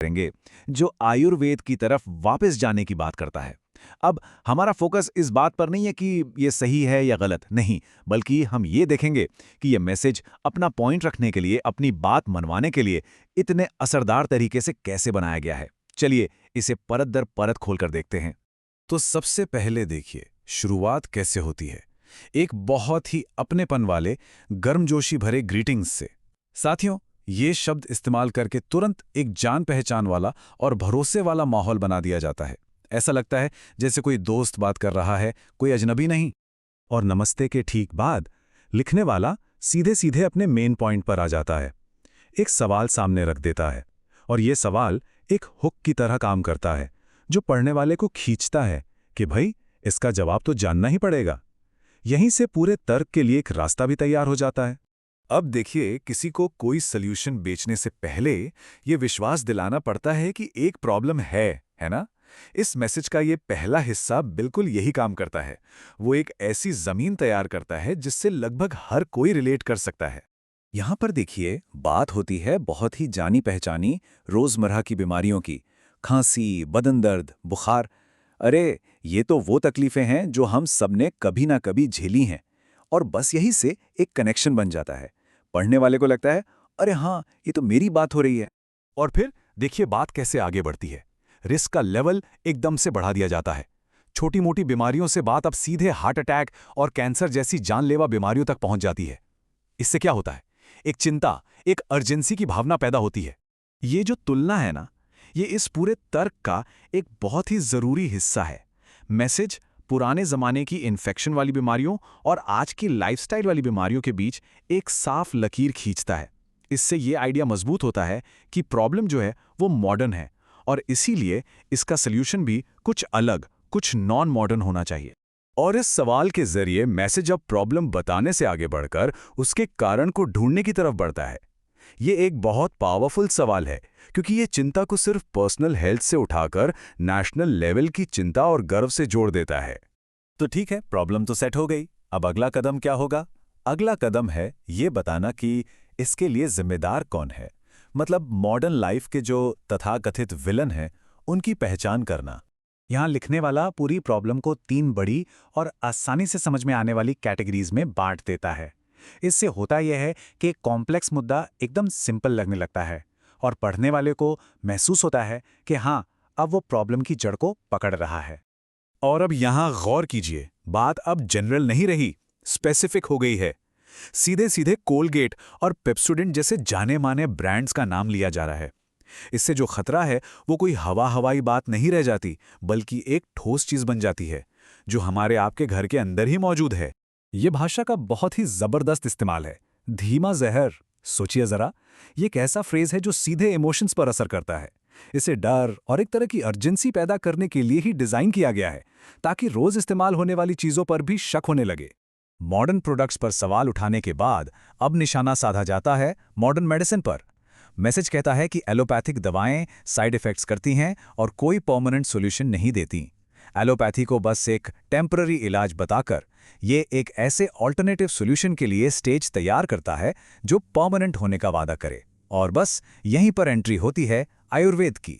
करेंगे जो आयुर्वेद की तरफ वापस जाने की बात करता है। अब हमारा फोकस इस बात पर नहीं है कि ये सही है या गलत, नहीं, बल्कि हम ये देखेंगे कि ये मैसेज अपना पॉइंट रखने के लिए, अपनी बात मनवाने के लिए इतने असरदार तरीके से कैसे बनाया गया है। चलिए इसे परत दर परत खोलकर देखते हैं। तो सबसे पहले देखिए शुरुआत कैसे होती है, एक बहुत ही अपनेपन वाले गर्मजोशी भरे ग्रीटिंग्स से। साथियों, ये शब्द इस्तेमाल करके तुरंत एक जान पहचान वाला और भरोसे वाला माहौल बना दिया जाता है। ऐसा लगता है जैसे कोई दोस्त बात कर रहा है, कोई अजनबी नहीं। और नमस्ते के ठीक बाद लिखने वाला सीधे सीधे अपने मेन पॉइंट पर आ जाता है। एक सवाल सामने रख देता है, और ये सवाल एक हुक की तरह काम करता है जो पढ़ने वाले को खींचता है कि भाई इसका जवाब तो जानना ही पड़ेगा। यहीं से पूरे तर्क के लिए एक रास्ता भी तैयार हो जाता है। अब देखिए, किसी को कोई सल्यूशन बेचने से पहले ये विश्वास दिलाना पड़ता है कि एक प्रॉब्लम है ना? इस मैसेज का ये पहला हिस्सा बिल्कुल यही काम करता है। वो एक ऐसी जमीन तैयार करता है जिससे लगभग हर कोई रिलेट कर सकता है। यहाँ पर देखिए, बात होती है बहुत ही जानी पहचानी रोजमर्रा की बीमारियों की। खांसी, बदन दर्द, बुखार। अरे, ये तो वो तकलीफें हैं जो हम सबने कभी ना कभी झेली हैं। और बस यही से एक कनेक्शन बन जाता है। पढ़ने वाले को लगता है, अरे हाँ, ये तो मेरी बात हो रही है। और फिर देखिए बात कैसे आगे बढ़ती है। रिस्क का लेवल एकदम से बढ़ा दिया जाता है। छोटी मोटी बीमारियों से बात अब सीधे हार्ट अटैक और कैंसर जैसी जानलेवा बीमारियों तक पहुंच जाती है। इससे क्या होता है? एक चिंता, एक अर्जेंसी की भावना पैदा होती है। ये जो तुलना है ना, ये इस पूरे तर्क का एक बहुत ही जरूरी हिस्सा है। मैसेज पुराने जमाने की इन्फेक्शन वाली बीमारियों और आज की लाइफस्टाइल वाली बीमारियों के बीच एक साफ लकीर खींचता है। इससे ये आइडिया मजबूत होता है कि प्रॉब्लम जो है वो मॉडर्न है, और इसीलिए इसका सल्यूशन भी कुछ अलग, कुछ नॉन मॉडर्न होना चाहिए। और इस सवाल के जरिए मैसेज अब प्रॉब्लम बताने से आगे बढ़कर उसके कारण को ढूंढने की तरफ बढ़ता है। ये एक बहुत पावरफुल सवाल है, क्योंकि ये चिंता को सिर्फ पर्सनल हेल्थ से उठाकर नेशनल लेवल की चिंता और गर्व से जोड़ देता है। तो ठीक है, प्रॉब्लम तो सेट हो गई। अब अगला कदम क्या होगा? अगला कदम है ये बताना कि इसके लिए जिम्मेदार कौन है। मतलब मॉडर्न लाइफ के जो तथाकथित विलन हैं, उनकी पहचान करना। यहाँ लिखने वाला पूरी प्रॉब्लम को 3 बड़ी और आसानी से समझ में आने वाली कैटेगरीज में बांट देता है। इससे होता यह है कि एक कॉम्प्लेक्स मुद्दा एकदम सिंपल लगने लगता है, और पढ़ने वाले को महसूस होता है कि हाँ, अब वो प्रॉब्लम की जड़ को पकड़ रहा है। और अब यहाँ गौर कीजिए, बात अब जनरल नहीं रही, स्पेसिफिक हो गई है। सीधे सीधे कोलगेट और पेप्सोडेंट जैसे जाने माने ब्रांड्स का नाम लिया जा रहा है। इससे जो खतरा है वो कोई हवाई बात नहीं रह जाती, बल्कि एक ठोस चीज बन जाती है जो हमारे आपके घर के अंदर ही मौजूद है। ये भाषा का बहुत ही जबरदस्त इस्तेमाल है। धीमा जहर, सोचिए जरा, ये एक ऐसा फ्रेज है जो सीधे इमोशंस पर असर करता है। इसे डर और एक तरह की अर्जेंसी पैदा करने के लिए ही डिजाइन किया गया है, ताकि रोज इस्तेमाल होने वाली चीजों पर भी शक होने लगे। मॉडर्न प्रोडक्ट्स पर सवाल उठाने के बाद अब निशाना साधा जाता है मॉडर्न मेडिसिन पर। मैसेज कहता है कि एलोपैथिक दवाएं साइड इफेक्ट्स करती हैं और कोई परमानेंट सॉल्यूशन नहीं देती। एलोपैथी को बस एक टेम्पररी इलाज बताकर ये एक ऐसे ऑल्टरनेटिव सॉल्यूशन के लिए स्टेज तैयार करता है जो परमानेंट होने का वादा करे। और बस यहीं पर एंट्री होती है आयुर्वेद की।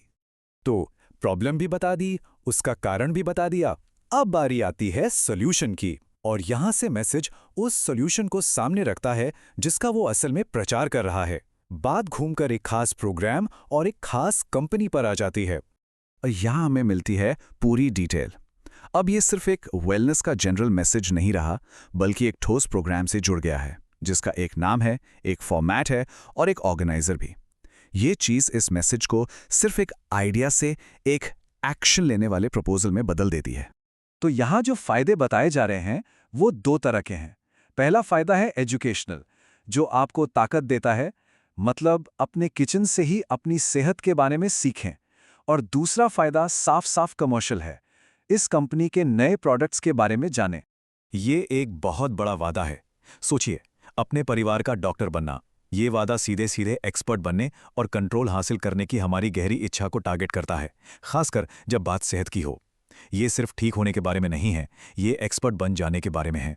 तो प्रॉब्लम भी बता दी, उसका कारण भी बता दिया। अब बारी आती है सॉल्यूशन की, और यहां से मैसेज उस सॉल्यूशन को सामने रखता है जिसका वो असल में प्रचार कर रहा है। बात घूमकर एक खास प्रोग्राम और एक खास कंपनी पर आ जाती है, और यहां हमें मिलती है पूरी डिटेल। अब ये सिर्फ एक वेलनेस का जनरल मैसेज नहीं रहा, बल्कि एक ठोस प्रोग्राम से जुड़ गया है, जिसका एक नाम है, एक फॉर्मेट है और एक ऑर्गेनाइजर भी। ये चीज इस मैसेज को सिर्फ एक आइडिया से एक एक्शन लेने वाले प्रपोजल में बदल देती है। तो यहाँ जो फायदे बताए जा रहे हैं वो 2 तरह के हैं। पहला फायदा है एजुकेशनल, जो आपको ताकत देता है, मतलब अपने किचन से ही अपनी सेहत के बारे में सीखें। और दूसरा फायदा साफ साफ कमर्शियल है, इस कंपनी के नए प्रोडक्ट्स के बारे में जानें। ये एक बहुत बड़ा वादा है। सोचिए, अपने परिवार का डॉक्टर बनना। ये वादा सीधे सीधे एक्सपर्ट बनने और कंट्रोल हासिल करने की हमारी गहरी इच्छा को टारगेट करता है, खासकर जब बात सेहत की हो। ये सिर्फ ठीक होने के बारे में नहीं है, ये एक्सपर्ट बन जाने के बारे में है।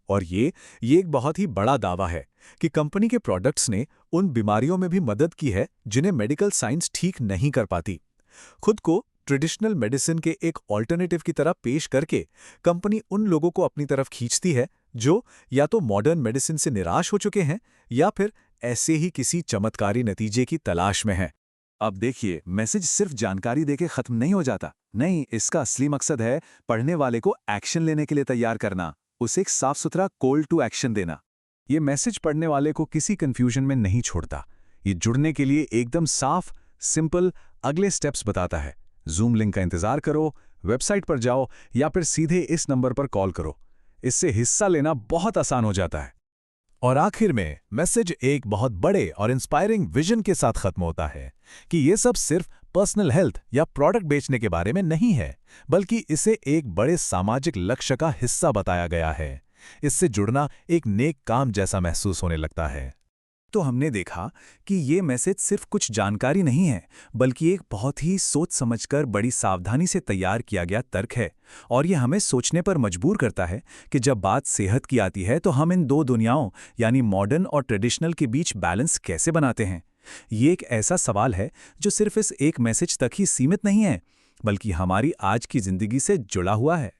और ये एक बहुत ही बड़ा दावा है, कि कंपनी के प्रोडक्ट्स ने उन बीमारियों में भी मदद की है जिन्हें मेडिकल साइंस ठीक नहीं कर पाती। खुद को ट्रेडिशनल मेडिसिन के एक ऑल्टरनेटिव की तरह पेश करके कंपनी उन लोगों को अपनी तरफ खींचती है जो या तो मॉडर्न मेडिसिन से निराश हो चुके हैं या फिर ऐसे ही किसी चमत्कारी नतीजे की तलाश में हैं। अब देखिए, मैसेज सिर्फ जानकारी देके खत्म नहीं हो जाता। नहीं, इसका असली मकसद है पढ़ने वाले को एक्शन लेने के लिए तैयार करना, उसे एक साफ सुथरा कॉल टू एक्शन देना। ये मैसेज पढ़ने वाले को किसी कंफ्यूजन में नहीं छोड़ता। ये जुड़ने के लिए एकदम साफ, सिंपल अगले स्टेप्स बताता है। जूम लिंक का इंतजार करो, वेबसाइट पर जाओ या फिर सीधे इस नंबर पर कॉल करो। इससे हिस्सा लेना बहुत आसान हो जाता है। और आखिर में मैसेज एक बहुत बड़े और इंस्पायरिंग विजन के साथ खत्म होता है कि ये सब सिर्फ पर्सनल हेल्थ या प्रोडक्ट बेचने के बारे में नहीं है, बल्कि इसे एक बड़े सामाजिक लक्ष्य का हिस्सा बताया गया है। इससे जुड़ना एक नेक काम जैसा महसूस होने लगता है। तो हमने देखा कि ये मैसेज सिर्फ कुछ जानकारी नहीं है, बल्कि एक बहुत ही सोच समझकर बड़ी सावधानी से तैयार किया गया तर्क है। और ये हमें सोचने पर मजबूर करता है कि जब बात सेहत की आती है तो हम इन दो दुनियाओं यानी मॉडर्न और ट्रेडिशनल के बीच बैलेंस कैसे बनाते हैं। ये एक ऐसा सवाल है जो सिर्फ इस एक मैसेज तक ही सीमित नहीं है, बल्कि हमारी आज की जिंदगी से जुड़ा हुआ है।